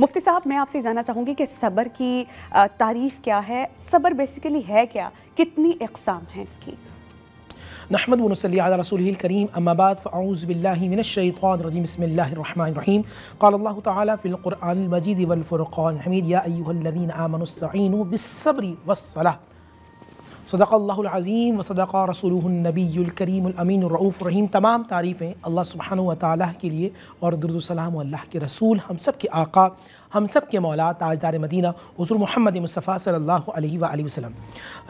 मुफ्ती साहब, मैं आपसे जानना चाहूँगी कि सब्र की तारीफ़ क्या है, सब्र बेसिकली है क्या, कितनी इक़साम हैं इसकी? नहमदुहु व नसल्ली अला रसूलिहिल करीम, अम्मा बाद, फ़अऊज़ु बिल्लाहि मिनश शैतानिर रजीम, बिस्मिल्लाहिर रहमानिर रहीम। क़ाल अल्लाहु तआला फ़िल क़ुरआनिल मजीद वल फ़ुरक़ानिल हमीद, या अय्युहल्लज़ीना आमनु इस्तईनु बिस्सब्रि वस्सलाह। सदक़ल्लाहुल अज़ीम व सदक़ रसूलुहुन नबियुल करीमुल अमीनुर रऊफ़ुर रहीम। तमाम तारीफ़ें अल्लाह सुब्हानहु व तआला के लिए और दुरूद व सलाम अल्लाह के रसूल, हम सब के आका, हम सब के मौला, ताजदार मदीना हुज़ूर मोहम्मद मुस्तफ़ा सल्लल्लाहु अलैहि वसल्लम।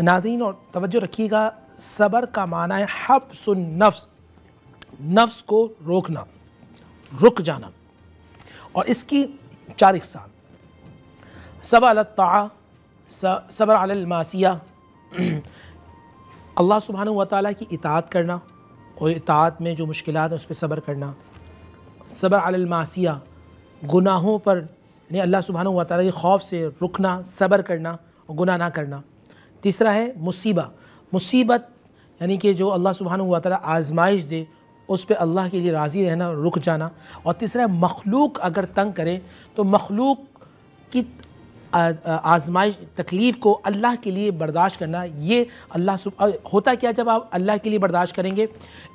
नाज़रीन और तवज्जो रखिएगा, सब्र का माना है हब्सुन नफ्स, नफ्स को रोकना, रुक जाना। और इसकी चार इक़साम: सब्र अला ताआ, सब्र अला मासिया, अल्लाह सुब्हानहु व तआला की इताअत करना और इताअत में जो मुश्किलात हैं उस पर सब्र करना। सब्र अलल मासिया, गुनाहों पर यानी अल्लाह सुब्हानहु व तआला के खौफ से रुकना, सब्र करना और गुनाह ना करना। तीसरा है मुसीबत यानी कि जो अल्लाह सुब्हानहु व तआला आज़माइश दे उस पर अल्लाह के लिए राज़ी रहना, रुक जाना। और तीसरा है मखलूक अगर तंग करे तो मखलूक की आज़माइश, तकलीफ़ को अल्लाह के लिए बर्दाश्त करना। ये होता क्या जब आप अल्लाह के लिए बर्दाश्त करेंगे,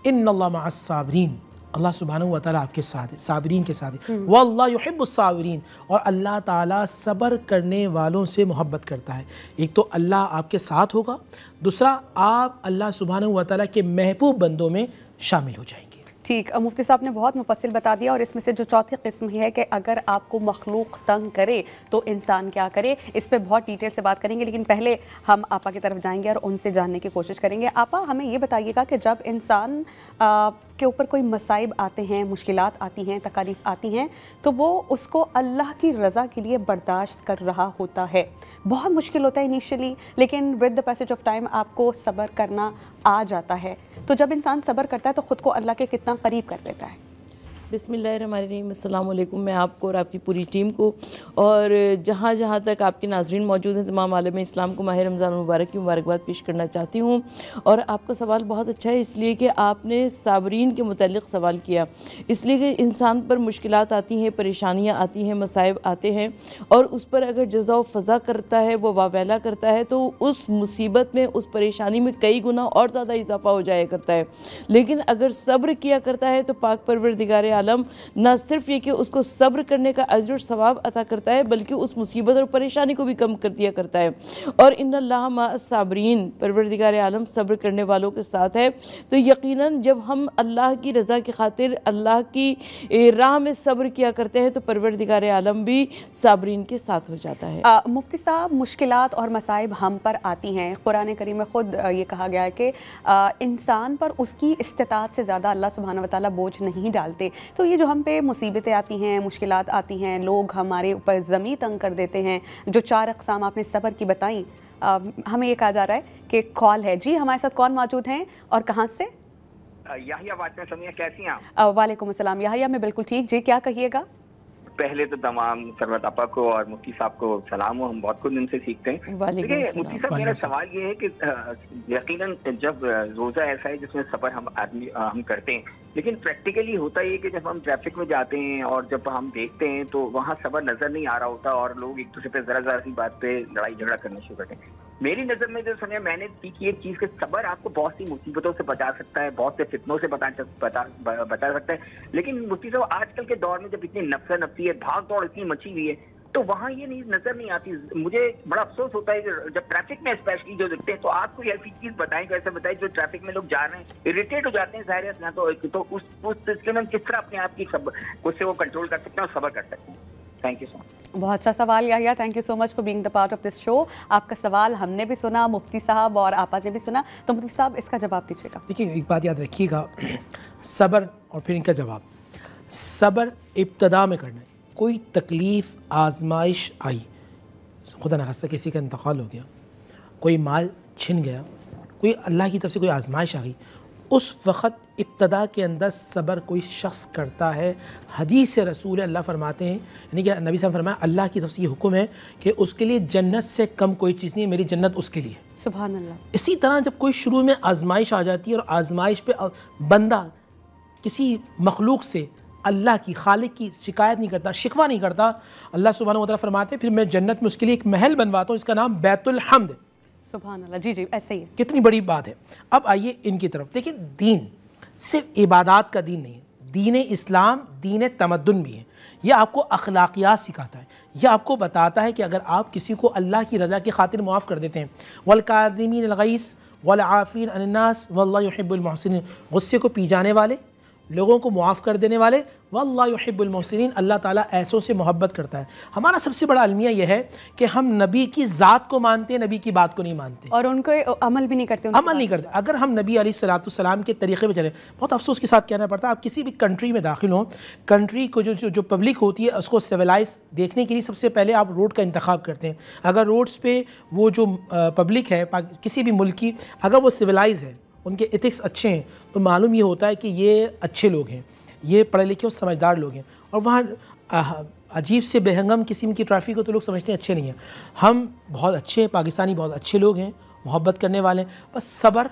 इन्नल्लाह मअस-साबिरीन, अल्लाह सुब्हानहु व तआला आपके साथ है, साबिरीन के साथ है। वल्लाहु युहिब्बुस-साबिरीन, और अल्लाह ताला सब्र करने वालों से मोहब्बत करता है। एक तो अल्लाह आपके साथ होगा, दूसरा आप अल्लाह सुब्हानहु व तआला के महबूब बंदों में शामिल हो जाएंगे। ठीक, मुफ्ती साहब ने बहुत मुफस्सिल बता दिया। और इसमें से जो चौथी किस्म है कि अगर आपको मखलूक तंग करे तो इंसान क्या करे, इस पे बहुत डिटेल से बात करेंगे। लेकिन पहले हम आपा की तरफ जाएंगे और उनसे जानने की कोशिश करेंगे। आपा, हमें ये बताइएगा कि जब इंसान के ऊपर कोई मसाइब आते हैं, मुश्किलात आती हैं, तकालीफ आती हैं, तो वो उसको अल्लाह की रज़ा के लिए बर्दाश्त कर रहा होता है। बहुत मुश्किल होता है इनिशियली, लेकिन with the passage of time आपको सब्र करना आ जाता है। तो जब इंसान सब्र करता है तो ख़ुद को अल्लाह के कितना करीब कर लेता है। बिस्मिल्लाहिर्रहमानिर्रहीम। अस्सलाम वालेकुम। मैं आपको और आपकी पूरी टीम को और जहाँ जहाँ तक आपके नाज़रीन मौजूद हैं तमाम आलम इस्लाम को माह रमज़ान मुबारक की मुबारकबाद पेश करना चाहती हूँ। और आपका सवाल बहुत अच्छा है, इसलिए कि आपने साबरीन के मुतालिक सवाल किया। इसलिए कि इंसान पर मुश्किलात आती हैं, परेशानियाँ आती हैं, मसाइब आते हैं, और उस पर अगर जज़ा व फ़ज़ा करता है, वो वावेला करता है, तो उस मुसीबत में, उस परेशानी में कई गुना और ज़्यादा इजाफ़ा हो जाया करता है। लेकिन अगर सब्र किया करता है तो पाक परवरदिगार आलम न सिर्फ ये कि उसको सब्र करने का अज्र और सवाब अता करता है, बल्कि उस मुसीबत और परेशानी को भी कम कर दिया करता है। और इन्नल्लाह मअस-साबिरीन, परवरदिगार आलम सब्र करने वालों के साथ है। तो यकीनन जब हम अल्लाह की रज़ा की खातिर अल्लाह की राह में सब्र किया करते हैं तो परवरदिगार आलम भी साबिरीन के साथ हो जाता है। मुफ्ती साहब, मुश्किलात और मसाइब हम पर आती हैं। कुरान करीम में ख़ुद ये कहा गया है कि इंसान पर उसकी इस्तिताअत से ज़्यादा अल्लाह सुब्हानहु व तआला बोझ नहीं डालते। तो ये जो हम पे मुसीबतें आती हैं, मुश्किलात आती हैं, लोग हमारे ऊपर ज़मी तंग कर देते हैं, जो चार अक़साम आपने सब्र की बताई, हमें ये कहा जा रहा है कि कॉल है। जी, हमारे साथ कौन मौजूद हैं और कहाँ से? याहिया बात में समिया, कैसी हैं आप? वालेकुम अस्सलाम याहिया, मैं बिल्कुल ठीक। जी, क्या कहिएगा? पहले तो तमाम सरवत आपा को और मुफ्ती साहब को सलाम हो, हम बहुत कुछ उनसे सीखते हैं। देखिए मुफ्ती साहब, मेरा सवाल ये है कि यकीनन जब रोज़ा ऐसा है जिसमें सफ़र हम करते हैं, लेकिन प्रैक्टिकली होता ये कि जब हम ट्रैफिक में जाते हैं और जब हम देखते हैं तो वहाँ सब्र नज़र नहीं आ रहा होता और लोग एक दूसरे पे ज़रा सी बात पे लड़ाई झगड़ा करना शुरू करते हैं। मेरी नज़र में जो सुनिए मैंने सीखी एक चीज़ कि सब्र आपको बहुत सी मुसीबतों से बचा सकता है, बहुत से फितनों से बचा सकता है। लेकिन मुफ्ती साहब, आजकल के दौर में जब इतनी नफ्सा नफ्सी है, भाग दौड़ इतनी मची हुई है, तो वहाँ ये नहीं नजर नहीं आती। मुझे बड़ा अफसोस होता है कि जब ट्रैफिक में स्पेशली जो दिखते हैं, तो आप कोई ऐसी चीज बताएं, कैसे बताएं जो ट्रैफिक में लोग जा रहे हैं, इरिटेट हो जाते हैं ज़ाहिर है, तो उस सिलसिले में किस तरह अपने आप की उससे वो कंट्रोल कर सकते हैं और सब्र कर सकते हैं। Thank you so much. बहुत अच्छा सवाल Yahya, thank you so much for being the part of this show. आपका सवाल हमने भी सुना, मुफ्ती साहब और आपा ने भी सुना, तो मुफ्ती साहब इसका जवाब दीजिएगा। देखिए, एक बात याद रखिएगा, सब्र और फिर इनका जवाब। सब्र इब्तदा में करना है। कोई तकलीफ़, आजमाइश आई, खुदा न खास्ता किसी का इंतकाल हो गया, कोई माल छिन गया, कोई अल्लाह की तरफ से कोई आजमाइश आ गई, उस वक़्त इब्तदा के अंदर सब्र कोई शख्स करता है। हदीस रसूल अल्लाह फरमाते हैं, यानी कि नबी साहब फरमाया अल्लाह की तरफ से ये हुक्म है कि उसके लिए जन्नत से कम कोई चीज़ नहीं है, मेरी जन्नत उसके लिए। सुभान अल्लाह। इसी तरह जब कोई शुरू में आजमाइश आ जाती है और आजमाइश पे बंदा किसी मखलूक से اللہ کی خالق کی شکایت نہیں کرتا, شکوہ نہیں کرتا, اللہ سبحانہ و تعالیٰ فرماتے ہیں پھر میں جنت میں اس کے لیے ایک محل بنواتا ہوں, اس کا نام بیت الحمد. سبحان اللہ. جی ایسے ہی ہے. کتنی بڑی بات ہے. اب آئیے ان کی طرف. دیکھیں دین صرف عبادات کا دین نہیں ہے, دین اسلام دین تمدن بھی ہے. یہ آپ کو اخلاقیات سکھاتا ہے, یہ آپ کو بتاتا ہے کہ اگر آپ کسی کو اللہ کی رضا کی خاطر معاف کر دیتے ہیں, والکاظمین الغیظ والعافین عن الناس واللہ یحب المحسنین, غصے کو پی جانے والے, لوگوں کو معاف کر دینے والے, واللہ یحب المحسنین, اللہ تعالیٰ ایسوں سے محبت کرتا ہے. ہمارا سب سے بڑا المیہ یہ ہے کہ ہم نبی کی ذات کو مانتے ہیں, نبی کی بات کو نہیں مانتے, اور ان کو عمل بھی نہیں کرتے. عمل نہیں کرتے. اگر ہم نبی علیہ السلام کے طریقے پہ چلیں, بہت افسوس کے ساتھ کہنا پڑتا ہے, آپ کسی بھی کنٹری میں داخل ہوں, کنٹری کو جو پبلک ہوتی ہے اس کو سویلائز دیکھنے کے لیے سب سے پہلے آپ روڈ کا انتخاب کرتے ہیں. اگر روڈز پہ وہ جو پبلک ہے کسی بھی ملک کی, اگر وہ سویلائز ہے, ان کے ایتھکس اچھے ہیں, تو معلوم یہ ہوتا ہے کہ یہ اچھے لوگ ہیں, یہ پڑھے لکھے اور سمجھدار لوگ ہیں. اور وہاں عجیب سے بہنگم قسم کی ٹریفک کو تو لوگ سمجھتے ہیں اچھے نہیں ہیں. ہم بہت اچھے ہیں, پاکستانی بہت اچھے لوگ ہیں, محبت کرنے والے ہیں, بس صبر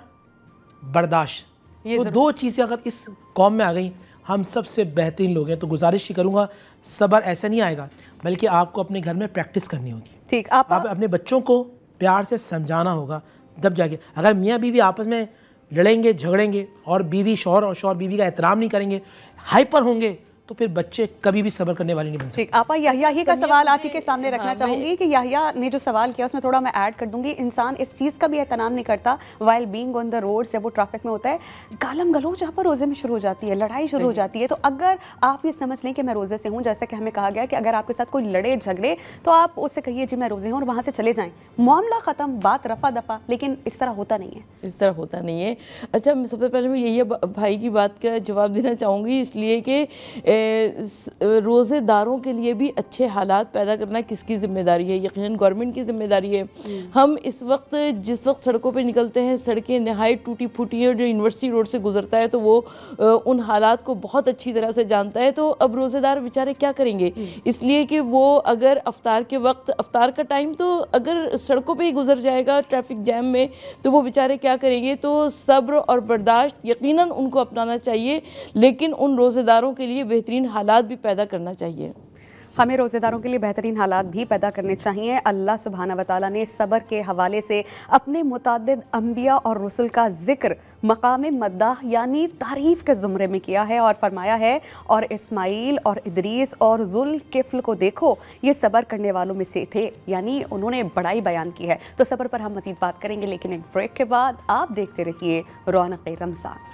برداشت, وہ دو چیزیں اگر اس قوم میں آ گئیں, ہم سب سے بہترین لوگ ہیں. تو گزارش ہی کروں گا, صبر ایسا نہیں آئے گا, بلکہ آپ کو اپنے گھر میں پریکٹس کرنی ہوگی. ٹھیک, آپ اپنے بچوں کو پیار سے سمجھانا ہوگا, تب جا کے. اگر میاں بیوی آپس میں لڑیں گے, جھگڑیں گے, اور بیوی شوہر اور شوہر بیوی کا احترام نہیں کریں گے, ہائپر ہوں گے, تو پھر بچے کبھی بھی صبر کرنے والے نہیں بن سکتے. آپا یحییٰ ہی کا سوال آپ ہی کے سامنے رکھنا چاہوں گی کہ یحییٰ نے جو سوال کیا اس میں تھوڑا میں ایڈ کر دوں گی. انسان اس چیز کا بھی اہتمام نہیں کرتا while being on the road, جب وہ ٹریفک میں ہوتا ہے, گالم گلوچ یہاں پر روزے میں شروع ہو جاتی ہے, لڑائی شروع ہو جاتی ہے. تو اگر آپ یہ سمجھ لیں کہ میں روزے سے ہوں, جیسے کہ ہمیں کہا گیا کہ اگر آپ کے ساتھ کوئی لڑے جھگڑے تو آپ اس سے کہیے جی میں روزے ہوں, اور وہاں سے چلے جائیں, معاملہ ختم, بات رفع دفع. لیکن اس طرح ہوتا نہیں ہے, اس طرح ہوتا نہیں ہے. اچھا, سب سے پہلے میں یہی بھائی کی بات کا جواب دینا چاہوں گی, اس لیے کہ روزے داروں کے لیے بھی اچھے حالات پیدا کرنا کس کی ذمہ داری ہے؟ یقیناً گورنمنٹ کی ذمہ داری ہے. ہم اس وقت جس وقت سڑکوں پہ نکلتے ہیں, سڑکیں نہایت ٹوٹی پھوٹی ہیں, جو یونیورسٹی روڈ سے گزرتا ہے تو وہ ان حالات کو بہت اچھی طرح سے جانتا ہے. تو اب روزے دار بیچارے کیا کریں گے؟ اس لیے کہ وہ اگر افطار کے وقت, افطار کا ٹائم تو اگر سڑکوں پہ ہی گزر جائے گا ٹریفک جیم میں, تو وہ بیچارے کیا کریں گے؟ تو صبر اور برداشت یقیناً ان کو اپنانا چاہیے, لیکن ان روزے داروں کے لیے بہترین حالات بھی پیدا کرنا چاہیے. ہمیں روزے داروں کے لیے بہترین حالات بھی پیدا کرنے چاہیے. اللہ سبحانہ وتعالیٰ نے صبر کے حوالے سے اپنے متعدد انبیاء اور رسل کا ذکر مقام مداح یعنی تعریف کے زمرے میں کیا ہے, اور فرمایا ہے اور اسماعیل اور ادریس اور ذوالکفل کو دیکھو, یہ صبر کرنے والوں میں سے تھے, یعنی انہوں نے بڑائی بیان کی ہے. تو صبر پر ہم مزید بات کریں گے, لیکن ایک بریک کے بعد. آپ دیکھتے رہیے رونق رمضان.